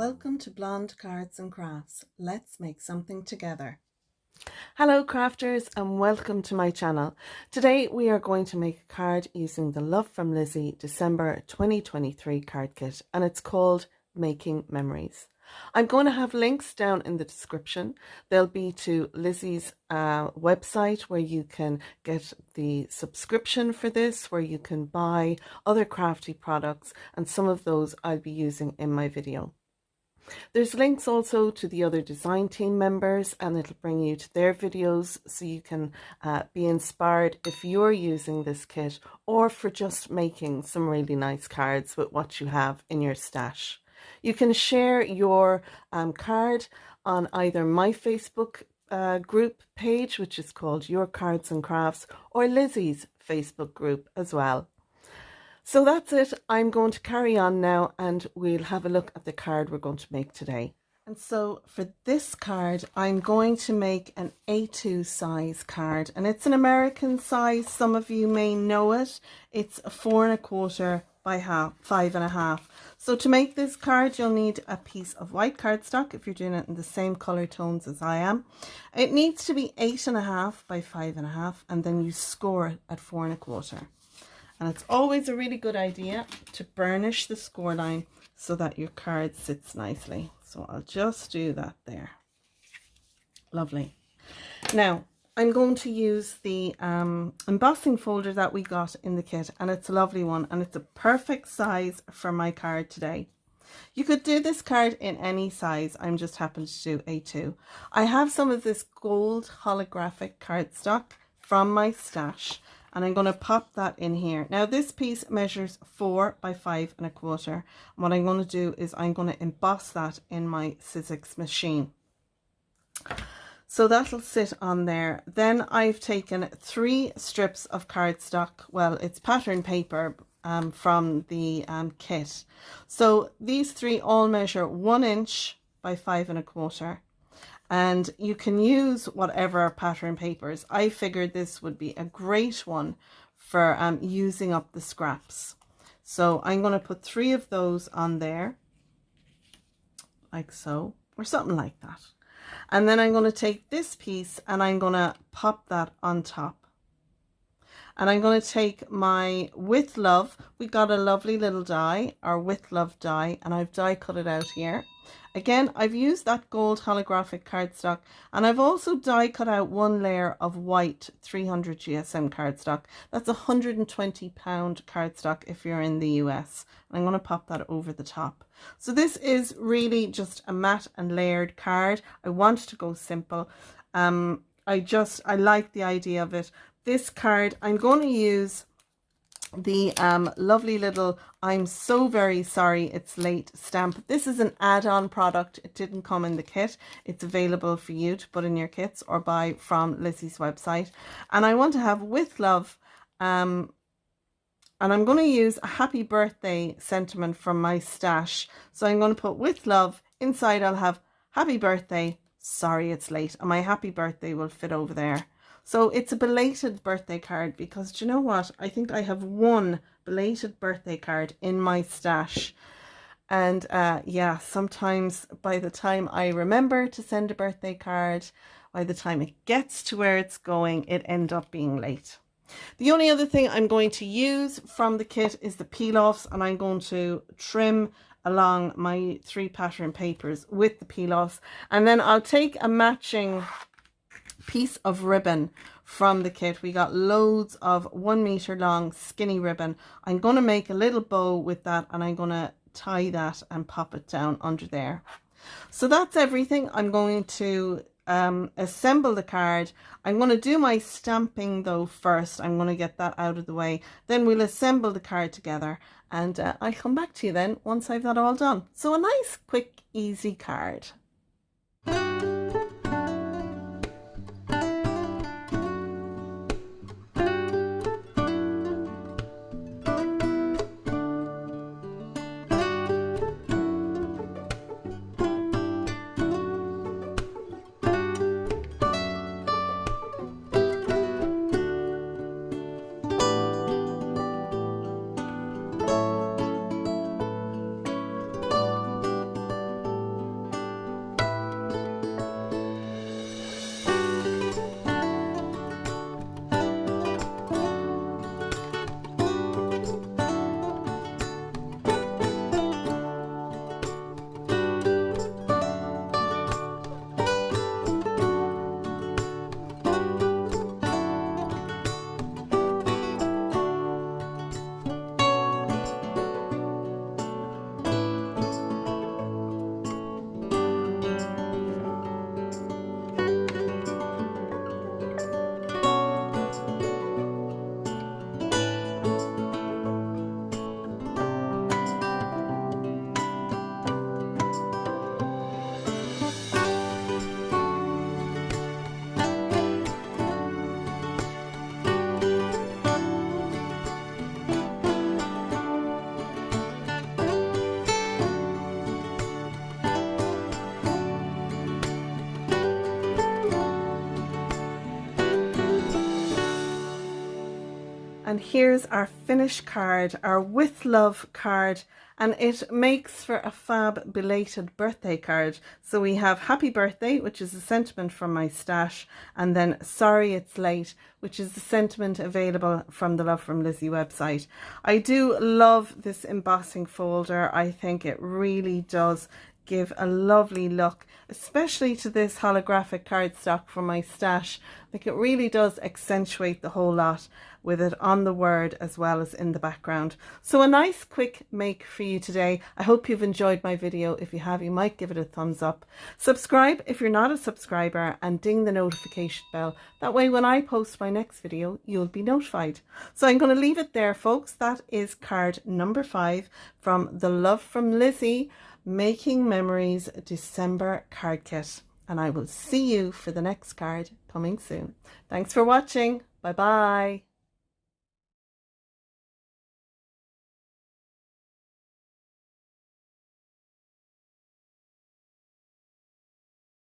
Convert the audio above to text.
Welcome to Blonde Cards and Crafts. Let's make something together. Hello crafters and welcome to my channel. Today we are going to make a card using the Love from Lizi December 2023 card kit, and it's called Making Memories. I'm going to have links down in the description. They'll be to Lizi's website where you can get the subscription for this, where you can buy other crafty products, and some of those I'll be using in my video. There's links also to the other design team members, and it'll bring you to their videos so you can be inspired if you're using this kit or for just making some really nice cards with what you have in your stash. You can share your card on either my Facebook group page, which is called Your Cards and Crafts, or Lizi's Facebook group as well. So that's it. I'm going to carry on now and we'll have a look at the card we're going to make today. And so for this card, I'm going to make an A2 size card, and it's an American size. Some of you may know it. It's a 4 1/4 by 5.5. So to make this card, you'll need a piece of white cardstock if you're doing it in the same color tones as I am. It needs to be 8.5 by 5.5, and then you score it at 4 1/4. And it's always a really good idea to burnish the score line so that your card sits nicely. So I'll just do that there. Lovely. Now, I'm going to use the embossing folder that we got in the kit, and it's a lovely one, and it's a perfect size for my card today. You could do this card in any size. I'm just happened to do A2. I have some of this gold holographic cardstock from my stash, and I'm going to pop that in here. Now this piece measures 4 by 5 1/4. And what I'm going to do is I'm going to emboss that in my Sizzix machine. So that'll sit on there. Then I've taken 3 strips of cardstock. Well, it's pattern paper from the kit. So these 3 all measure 1 inch by 5 1/4. And you can use whatever pattern papers. I figured this would be a great one for using up the scraps. So I'm going to put 3 of those on there, like so, or something like that. And then I'm going to take this piece and I'm going to pop that on top. And I'm going to take my With Love. We got a lovely little die, our With Love die, and I've die cut it out here. Again, I've used that gold holographic cardstock, and I've also die cut out 1 layer of white 300 GSM cardstock. That's £120 cardstock if you're in the US. And I'm going to pop that over the top. So this is really just a matte and layered card. I want to go simple. I like the idea of it. This card, I'm going to use the lovely little I'm so very sorry it's late stamp. This is an add-on product. It didn't come in the kit. It's available for you to put in your kits or buy from Lizi's website. And I want to have With Love, and I'm going to use a happy birthday sentiment from my stash. So I'm going to put With Love. Inside I'll have happy birthday, sorry it's late, and my happy birthday will fit over there. So it's a belated birthday card, because do you know what? I think I have 1 belated birthday card in my stash. And yeah, sometimes by the time I remember to send a birthday card, by the time it gets to where it's going, it ends up being late. The only other thing I'm going to use from the kit is the Peeloffs, and I'm going to trim along my 3 pattern papers with the Peeloffs. And then I'll take a matching piece of ribbon from the kit. We got loads of 1 meter long skinny ribbon. I'm going to make a little bow with that, and I'm going to tie that and pop it down under there. So that's everything. I'm going to assemble the card. I'm going to do my stamping though first. I'm going to get that out of the way. Then we'll assemble the card together, and I'll come back to you then once I've that all done. So a nice, quick, easy card. And here's our finished card, our with love card, and it makes for a fab belated birthday card. So we have happy birthday, which is a sentiment from my stash, and then sorry it's late, which is the sentiment available from the Love from Lizi website. I do love this embossing folder. I think it really does give a lovely look, especially to this holographic cardstock from my stash. I think it really does accentuate the whole lot with it on the word as well as in the background. So a nice quick make for you today. I hope you've enjoyed my video. If you have, you might give it a thumbs up. Subscribe if you're not a subscriber, and ding the notification bell. That way when I post my next video, you'll be notified. So I'm going to leave it there, folks. That is card number 5 from the Love from Lizi Making Memories December card kit. And I will see you for the next card coming soon. Thanks for watching. Bye bye.